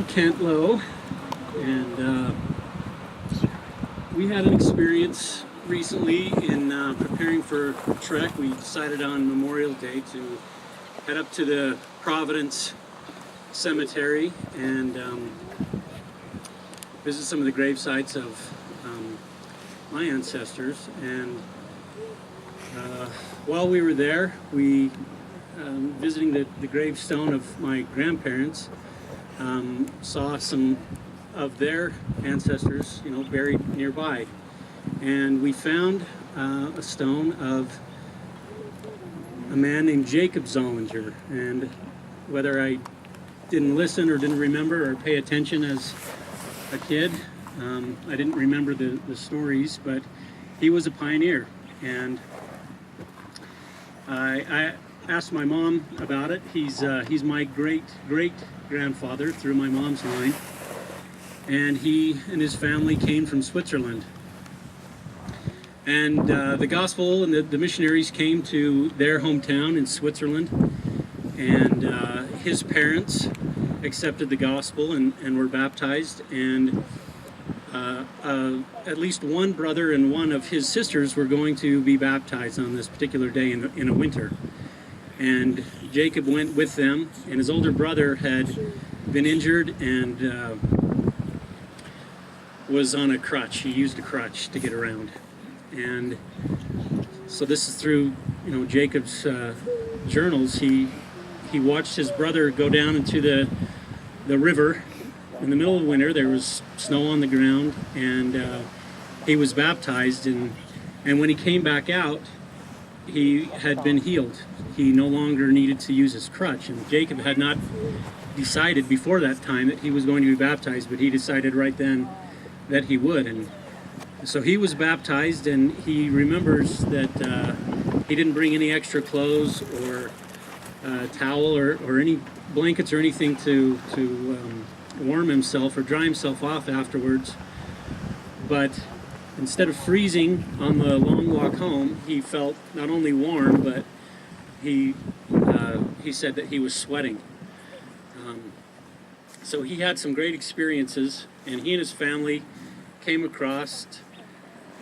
Kent Lowe, and we had an experience recently in preparing for a trek. We decided on Memorial Day to head up to the Providence Cemetery and visit some of the grave sites of my ancestors. And while we were there, we visiting the gravestone of my grandparents, saw some of their ancestors, buried nearby. And we found a stone of a man named Jacob Zollinger. And whether I didn't listen or didn't remember or pay attention as a kid, I didn't remember the stories, but he was a pioneer. And I asked my mom about it. He's my great-great-grandfather through my mom's line, and he and his family came from Switzerland. And the gospel and the missionaries came to their hometown in Switzerland, and his parents accepted the gospel and were baptized, and at least one brother and one of his sisters were going to be baptized on this particular day in a winter. And Jacob went with them, and his older brother had been injured and was on a crutch. He used a crutch to get around. And so this is through Jacob's journals. He watched his brother go down into the river in the middle of winter. There was snow on the ground, and he was baptized, and when he came back out, he had been healed. He no longer needed to use his crutch. And Jacob had not decided before that time that he was going to be baptized, but he decided right then that he would. And so he was baptized, and he remembers that he didn't bring any extra clothes or towel or any blankets or anything to warm himself or dry himself off afterwards. But instead of freezing on the long walk home, he felt not only warm, but he said that he was sweating. So he had some great experiences, and he and his family came across,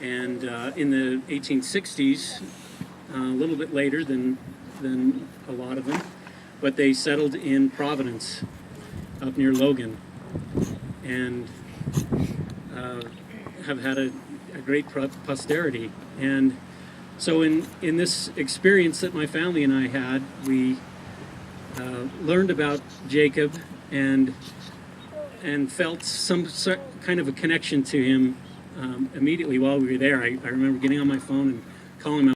and in the 1860s, a little bit later than a lot of them, but they settled in Providence, up near Logan, and have had a great posterity. And so in this experience that my family and I had, we learned about Jacob and felt some kind of a connection to him immediately while we were there. I remember getting on my phone and calling him